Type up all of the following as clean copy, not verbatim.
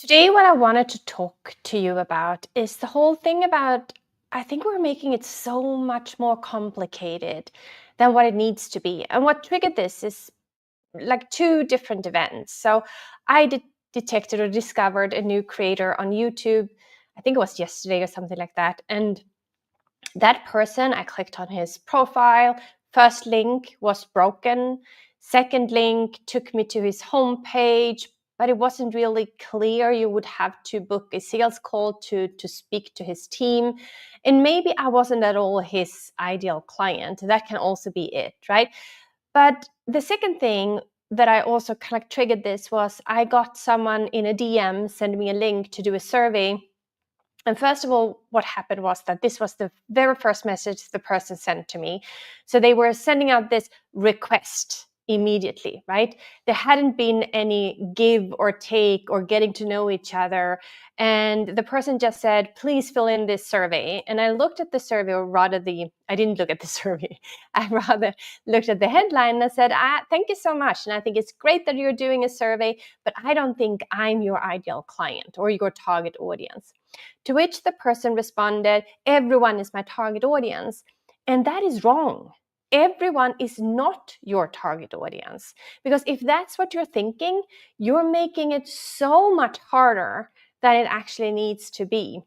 Today, what I wanted to talk to you about is the whole thing about I think we're making it so much more complicated than what it needs to be. And what triggered this is like two different events. So I detected or discovered a new creator on YouTube. I think it was yesterday or something like that. And that person, I clicked on his profile. First link was broken. Second link took me to his homepage, but it wasn't really clear. You would have to book a sales call to speak to his team. And maybe I wasn't at all his ideal client. That can also be it, right? But the second thing that I also kind of triggered this was I got someone in a DM send me a link to do a survey. And first of all, what happened was that this was the very first message the person sent to me. So they were sending out this request immediately, right? There hadn't been any give or take or getting to know each other. And the person just said, please fill in this survey. And I looked at the survey, or rather I didn't look at the survey. I rather looked at the headline and I said, thank you so much. And I think it's great that you're doing a survey, but I don't think I'm your ideal client or your target audience. To which the person responded, everyone is my target audience. And that is wrong. Everyone is not your target audience. Because if that's what you're thinking, you're making it so much harder than it actually needs to be.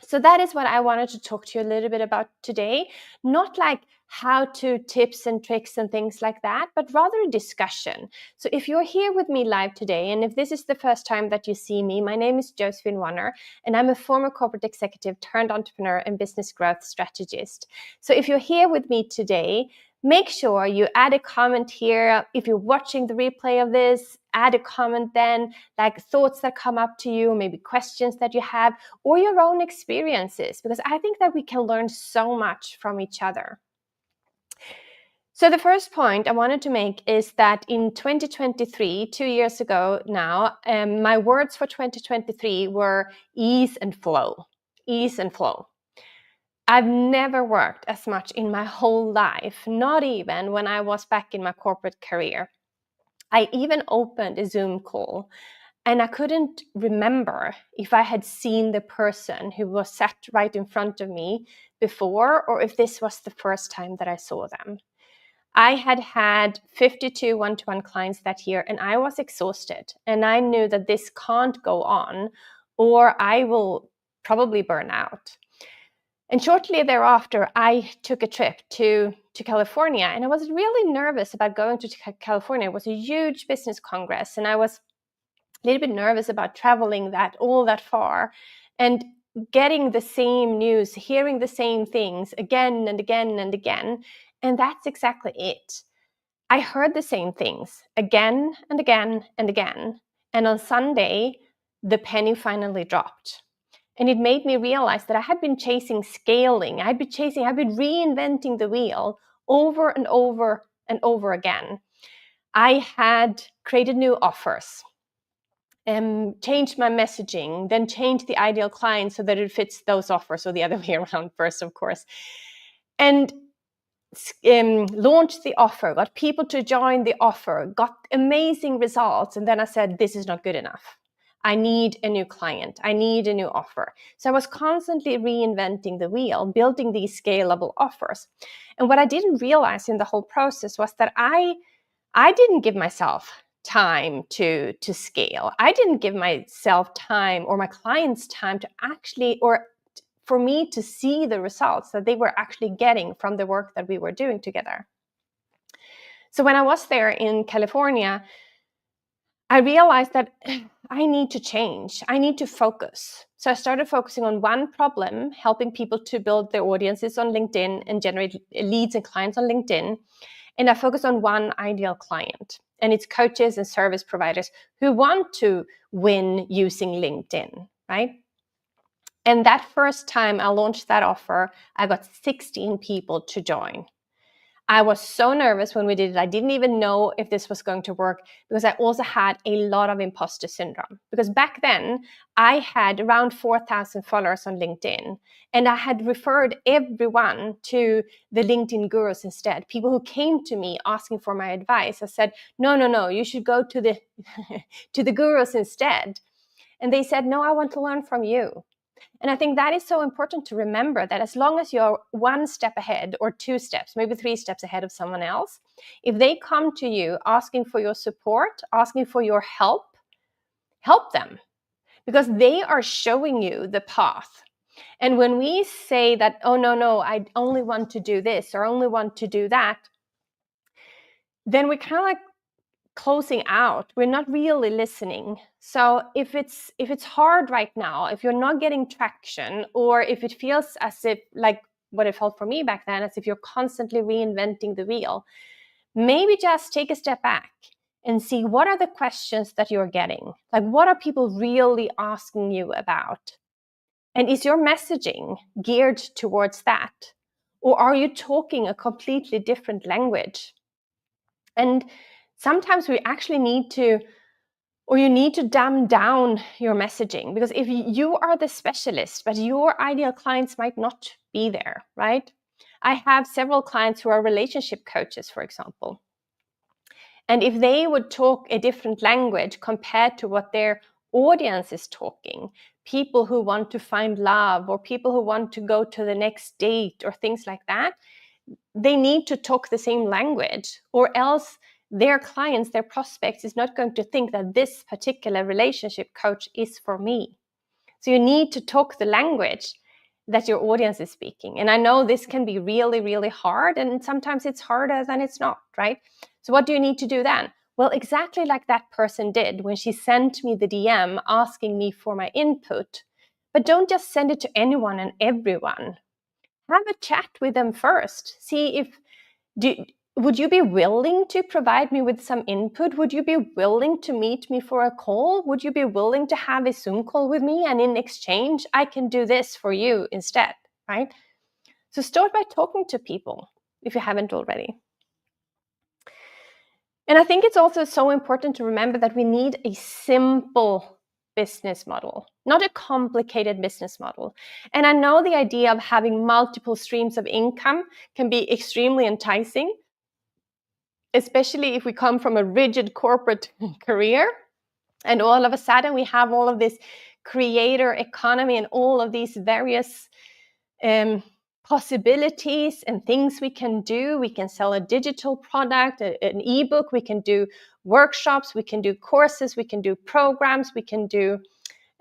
So that is what I wanted to talk to you a little bit about today. Not like how-to tips and tricks and things like that, but rather a discussion. So if you're here with me live today, and if this is the first time that you see me, my name is Josephine Warner, and I'm a former corporate executive turned entrepreneur and business growth strategist. So if you're here with me today, make sure you add a comment here. If you're watching the replay of this, add a comment then, like thoughts that come up to you, maybe questions that you have, or your own experiences, because I think that we can learn so much from each other. So the first point I wanted to make is that in 2023, 2 years ago now, my words for 2023 were ease and flow. Ease and flow. I've never worked as much in my whole life, not even when I was back in my corporate career. I even opened a Zoom call and I couldn't remember if I had seen the person who was sat right in front of me before, or if this was the first time that I saw them. I had 52 one-to-one clients that year and I was exhausted. And I knew that this can't go on or I will probably burn out. And shortly thereafter, I took a trip to California, and I was really nervous about going to California. It was a huge business congress, and I was a little bit nervous about traveling all that far and getting the same news, hearing the same things again and again and again. And that's exactly it. I heard the same things again and again and again. And on Sunday, the penny finally dropped. And it made me realize that I had been chasing scaling. I'd been reinventing the wheel over and over and over again. I had created new offers, changed my messaging, then changed the ideal client so that it fits those offers, or the other way around first, of course. And launched the offer, got people to join the offer, got amazing results. And then I said, this is not good enough. I need a new client. I need a new offer. So I was constantly reinventing the wheel, building these scalable offers. And what I didn't realize in the whole process was that I didn't give myself time to scale. I didn't give myself time or my clients time to actually, or for me to see the results that they were actually getting from the work that we were doing together. So when I was there in California, I realized that I need to change. I need to focus. So I started focusing on one problem, helping people to build their audiences on LinkedIn and generate leads and clients on LinkedIn. And I focused on one ideal client. And it's coaches and service providers who want to win using LinkedIn, right? And that first time I launched that offer, I got 16 people to join. I was so nervous when we did it. I didn't even know if this was going to work because I also had a lot of imposter syndrome. Because back then, I had around 4,000 followers on LinkedIn. And I had referred everyone to the LinkedIn gurus instead. People who came to me asking for my advice. I said, no, you should go to the, to the gurus instead. And they said, no, I want to learn from you. And I think that is so important to remember, that as long as you're one step ahead or two steps, maybe three steps ahead of someone else, if they come to you asking for your support, asking for your help, help them, because they are showing you the path. And when we say that, oh, no, I only want to do this or only want to do that, then we kind of like closing out. We're not really listening. So if it's hard right now, if you're not getting traction, or if it feels as if, like what it felt for me back then, as if you're constantly reinventing the wheel, maybe just take a step back and see, what are the questions that you're getting? Like, what are people really asking you about? And is your messaging geared towards that? Or are you talking a completely different language? And sometimes we actually need to, or you need to dumb down your messaging, because if you are the specialist, but your ideal clients might not be there, right? I have several clients who are relationship coaches, for example. And if they would talk a different language compared to what their audience is talking, people who want to find love or people who want to go to the next date or things like that, they need to talk the same language, or else their clients, their prospects, is not going to think that this particular relationship coach is for me. So you need to talk the language that your audience is speaking. And I know this can be really, really hard, and sometimes it's harder than it's not, right? So what do you need to do then? Well, exactly like that person did when she sent me the DM asking me for my input. But don't just send it to anyone and everyone. Have a chat with them first. See if, would you be willing to provide me with some input? Would you be willing to meet me for a call? Would you be willing to have a Zoom call with me? And in exchange, I can do this for you instead, right? So start by talking to people if you haven't already. And I think it's also so important to remember that we need a simple business model, not a complicated business model. And I know the idea of having multiple streams of income can be extremely enticing, especially if we come from a rigid corporate career, and all of a sudden we have all of this creator economy and all of these various possibilities and things we can do. We can sell a digital product, an ebook, we can do workshops, we can do courses, we can do programs, we can do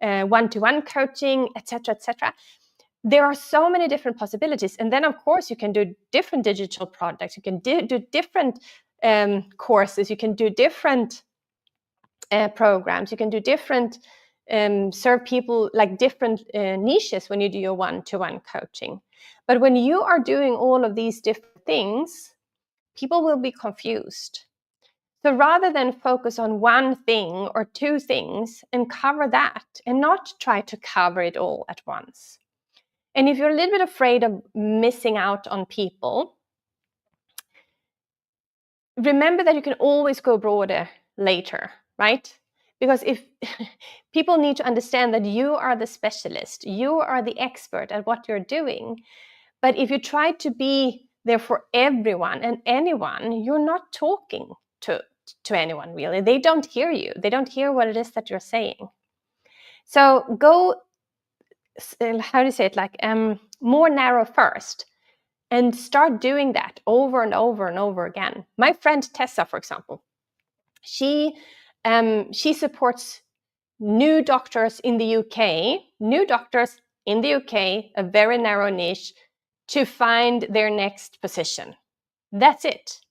one-to-one coaching, etc., etc. There are so many different possibilities. And then, of course, you can do different digital products, you can do different courses, you can do different programs, you can do different serve people like different niches when you do your one-to-one coaching. But when you are doing all of these different things, people will be confused. So rather than focus on one thing or two things and cover that, and not try to cover it all at once. And if you're a little bit afraid of missing out on people, remember that you can always go broader later, right? Because if people need to understand that you are the specialist, you are the expert at what you're doing. But if you try to be there for everyone and anyone, you're not talking to anyone really. They don't hear you. They don't hear what it is that you're saying. So go, how do you say it, like more narrow first, and start doing that over and over and over again. My friend Tessa, for example, she supports new doctors in the UK, a very narrow niche, to find their next position. That's it.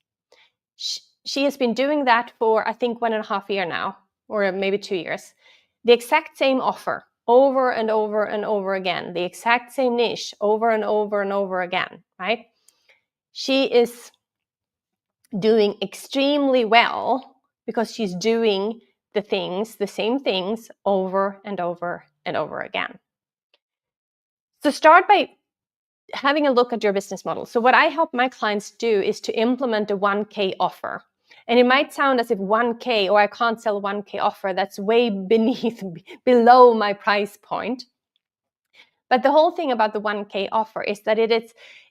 She has been doing that for, I think, 1.5 years now, or maybe 2 years. The exact same offer, over and over and over again. The exact same niche, over and over and over again, right? She is doing extremely well because she's doing the same things over and over and over again. So start by having a look at your business model. So what I help my clients do is to implement a 1K offer. And it might sound as if 1K, or I can't sell a 1K offer, that's way below my price point. But the whole thing about the 1K offer is that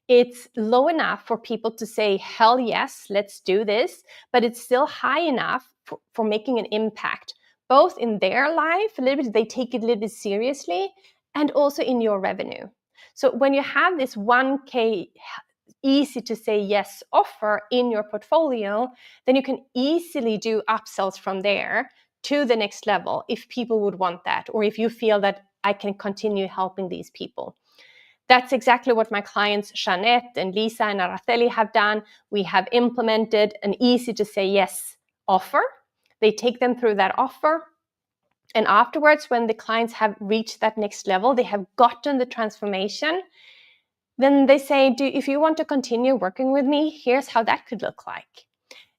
it's low enough for people to say, hell yes, let's do this, but it's still high enough for making an impact, both in their life, a little bit, they take it a little bit seriously, and also in your revenue. So when you have this 1K easy to say yes offer in your portfolio, then you can easily do upsells from there to the next level if people would want that, or if you feel that I can continue helping these people. That's exactly what my clients Jeanette and Lisa and Araceli have done. We have implemented an easy to say yes offer. They take them through that offer. And afterwards, when the clients have reached that next level, they have gotten the transformation, then they say, if you want to continue working with me, here's how that could look like.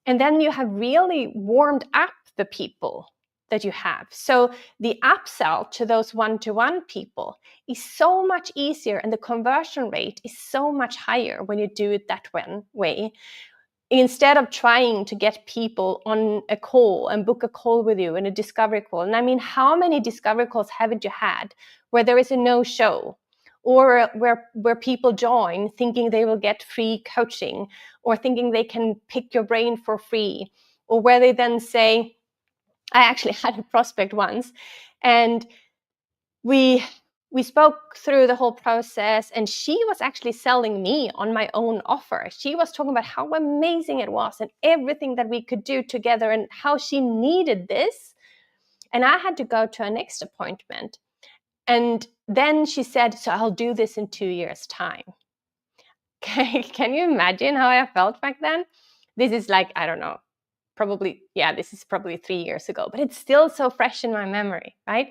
And then you have really warmed up the people that you have. So the upsell to those one-to-one people is so much easier, and the conversion rate is so much higher when you do it that way. Instead of trying to get people on a call and book a call with you and a discovery call. And I mean, how many discovery calls haven't you had where there is a no-show, or where people join thinking they will get free coaching, or thinking they can pick your brain for free, or where they then say, I actually had a prospect once, and we spoke through the whole process, and she was actually selling me on my own offer. She was talking about how amazing it was and everything that we could do together and how she needed this. And I had to go to a next appointment. And then she said, so I'll do this in 2 years' time. Can you imagine how I felt back then? This is like, I don't know, this is probably 3 years ago, but it's still so fresh in my memory, right?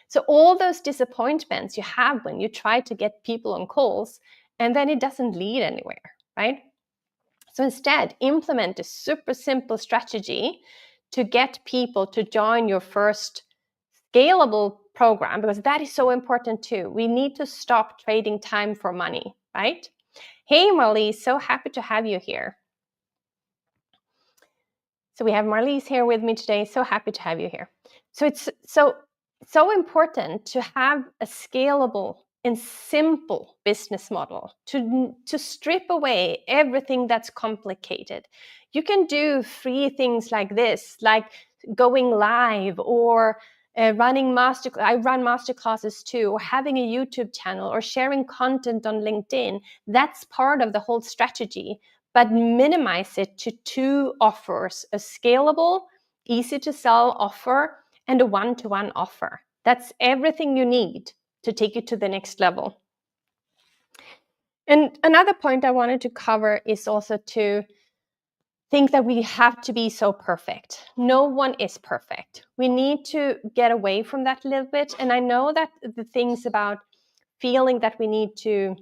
So all those disappointments you have when you try to get people on calls and then it doesn't lead anywhere, right? So instead, implement a super simple strategy to get people to join your first scalable program, because that is so important too. We need to stop trading time for money, right? Hey, Marlies, so happy to have you here. So we have Marlies here with me today. So happy to have you here. So it's so important to have a scalable and simple business model, to strip away everything that's complicated. You can do free things like this, like going live, or running I run masterclasses too, or having a YouTube channel, or sharing content on LinkedIn. That's part of the whole strategy, but minimize it to 2 offers: a scalable, easy to sell offer and a one-to-one offer. That's everything you need to take you to the next level. And another point I wanted to cover is also to think that we have to be so perfect. No one is perfect. We need to get away from that a little bit. And I know that the things about feeling that we need to,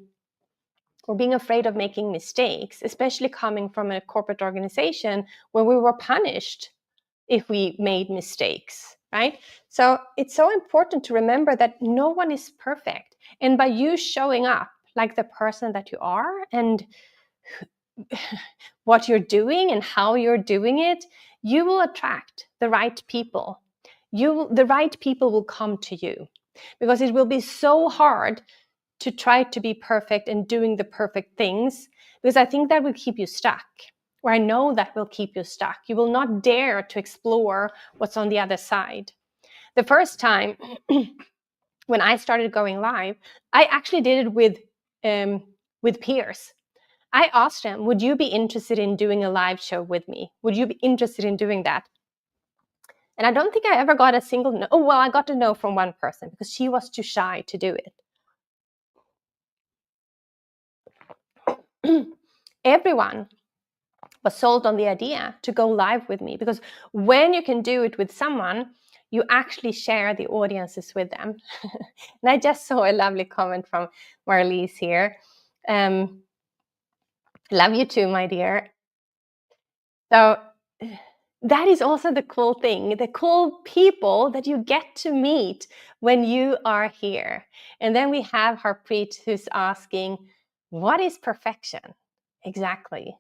or being afraid of making mistakes, especially coming from a corporate organization where we were punished if we made mistakes, right? So it's so important to remember that no one is perfect. And by you showing up like the person that you are, and what you're doing and how you're doing it, you will attract the right people. The right people will come to you, because it will be so hard to try to be perfect and doing the perfect things, because I think that will keep you stuck, or I know that will keep you stuck. You will not dare to explore what's on the other side. The first time when I started going live, I actually did it with peers. I asked them, would you be interested in doing a live show with me? Would you be interested in doing that? And I don't think I ever got a single no. Oh, well, I got a no from one person because she was too shy to do it. Everyone was sold on the idea to go live with me, because when you can do it with someone, you actually share the audiences with them. And I just saw a lovely comment from Marlies here. Love you too, my dear. So that is also the cool thing, the cool people that you get to meet when you are here. And then we have Harpreet, who's asking, what is perfection? Exactly.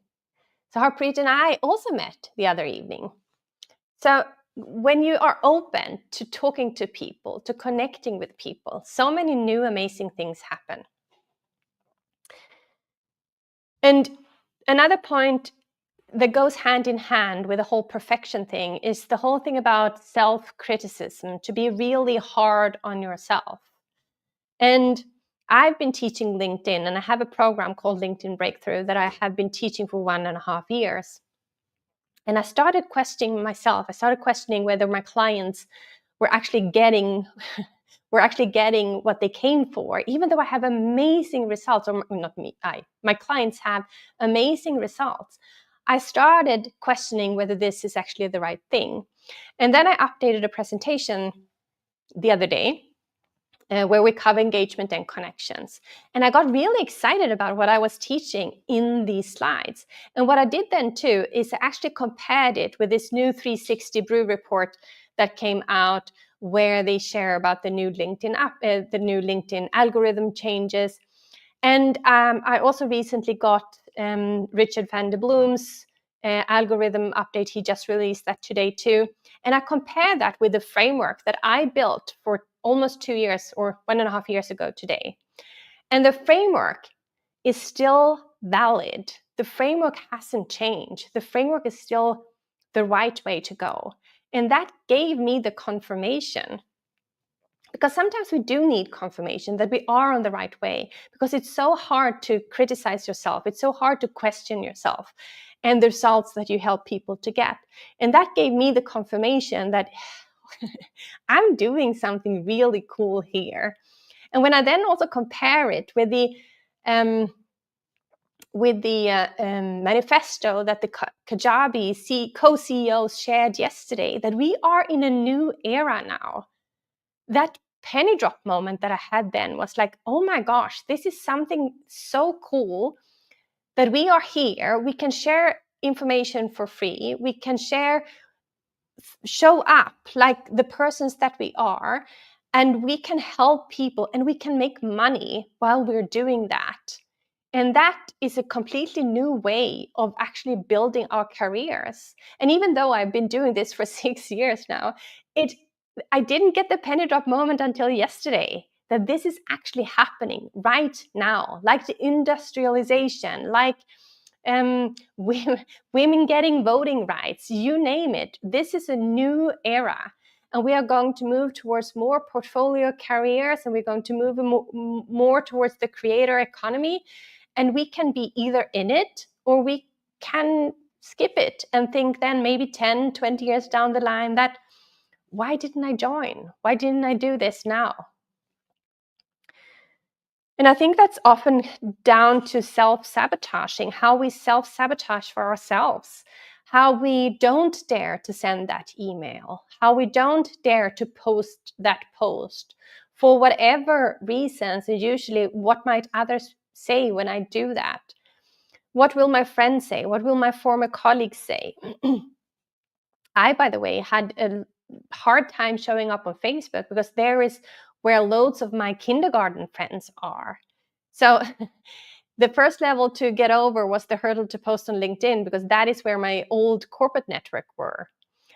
So Harpreet and I also met the other evening. So when you are open to talking to people, to connecting with people, so many new amazing things happen. And another point that goes hand in hand with the whole perfection thing is the whole thing about self-criticism, to be really hard on yourself. And I've been teaching LinkedIn, and I have a program called LinkedIn Breakthrough that I have been teaching for 1.5 years. And I started questioning myself. I started questioning whether my clients were actually getting what they came for, even though I have amazing results, or not me, my clients have amazing results. I started questioning whether this is actually the right thing. And then I updated a presentation the other day where we cover engagement and connections. And I got really excited about what I was teaching in these slides. And what I did then too is I actually compared it with this new 360 Brew report that came out, where they share about the new LinkedIn app, the new LinkedIn algorithm changes. And I also recently got Richard van der Bloem's algorithm update. He just released that today too. And I compare that with the framework that I built for almost 2 years, or 1.5 years ago today. And the framework is still valid. The framework hasn't changed. The framework is still the right way to go. And that gave me the confirmation, because sometimes we do need confirmation that we are on the right way, because it's so hard to criticize yourself. It's so hard to question yourself and the results that you help people to get. And that gave me the confirmation that I'm doing something really cool here. And when I then also compare it with the manifesto that the Kajabi co-CEOs shared yesterday, that we are in a new era now. That penny drop moment that I had then was like, oh my gosh, this is something so cool that we are here. We can share information for free. We can show up like the persons that we are, and we can help people, and we can make money while we're doing that. And that is a completely new way of actually building our careers. And even though I've been doing this for 6 years now, I didn't get the penny drop moment until yesterday, that this is actually happening right now, like the industrialization, like women getting voting rights, you name it. This is a new era. And we are going to move towards more portfolio careers, and we're going to move more towards the creator economy. And we can be either in it, or we can skip it and think then maybe 10, 20 years down the line that, why didn't I join? Why didn't I do this now? And I think that's often down to self-sabotaging, how we self-sabotage for ourselves, how we don't dare to send that email, how we don't dare to post that post for whatever reasons, and usually what might others say when I do that? What will my friends say? What will my former colleagues say? I, by the way, had a hard time showing up on Facebook, because there is where loads of my kindergarten friends are. So the first level to get over was the hurdle to post on LinkedIn, because that is where my old corporate network were.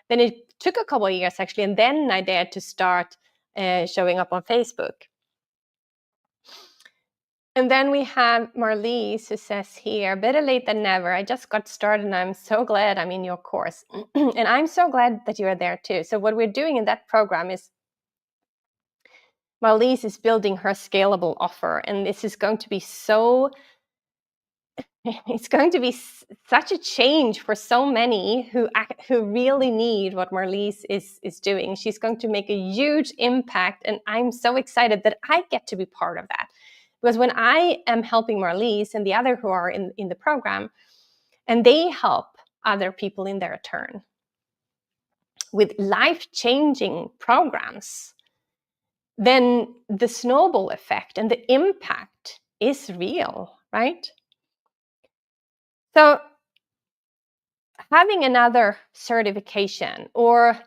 Then it took a couple of years actually, and then I dared to start showing up on Facebook. And then we have Marlies, who says here, better late than never. I just got started and I'm so glad I'm in your course. And I'm so glad that you are there too. So what we're doing in that program is Marlies is building her scalable offer. And this is going to be it's going to be such a change for so many who really need what Marlies is doing. She's going to make a huge impact. And I'm so excited that I get to be part of that. Because when I am helping Marlies and the other who are in the program, and they help other people in their turn with life-changing programs, then the snowball effect and the impact is real, right? So having another certification, or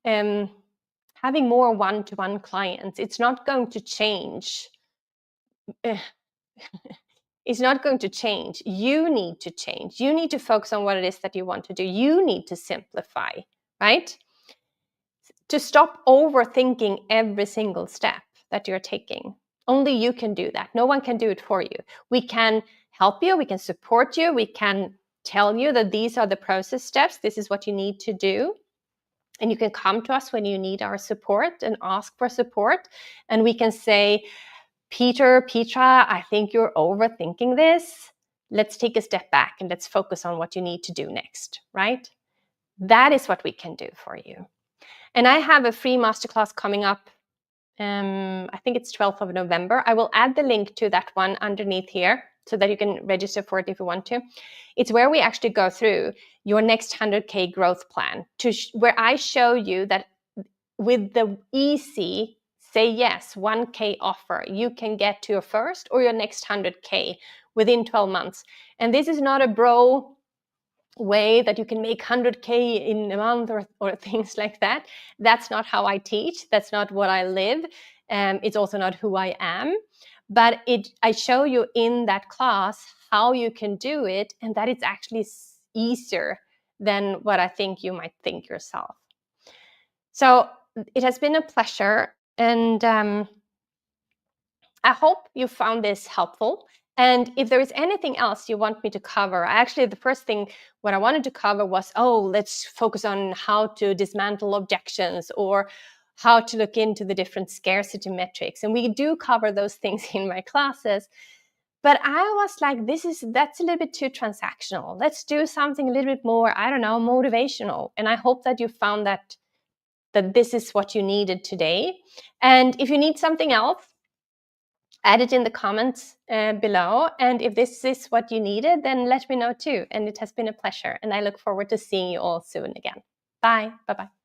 having more one-to-one clients, it's not going to change. It's not going to change. You need to change. You need to focus on what it is that you want to do. You need to simplify, right? To stop overthinking every single step that you're taking. Only you can do that. No one can do it for you. We can help you. We can support you. We can tell you that these are the process steps. This is what you need to do. And you can come to us when you need our support and ask for support. And we can say, Petra, I think you're overthinking this. Let's take a step back and let's focus on what you need to do next, right? That is what we can do for you. And I have a free masterclass coming up. I think it's 12th of November. I will add the link to that one underneath here so that you can register for it if you want to. It's where we actually go through your next 100K growth plan, where I show you that with the easy say yes 1K offer, you can get to your first or your next 100K within 12 months. And this is not a bro way that you can make 100K in a month or things like that. That's not how I teach. That's not what I live. It's also not who I am. But I show you in that class how you can do it, and that it's actually easier than what I think you might think yourself. So it has been a pleasure, and I hope you found this helpful. And if there is anything else you want me to cover, actually, the first thing what I wanted to cover was, let's focus on how to dismantle objections or how to look into the different scarcity metrics. And we do cover those things in my classes. But I was like, that's a little bit too transactional. Let's do something a little bit more, motivational. And I hope that you found that this is what you needed today. And if you need something else, add it in the comments below. And if this is what you needed, then let me know too. And it has been a pleasure. And I look forward to seeing you all soon again. Bye. Bye-bye.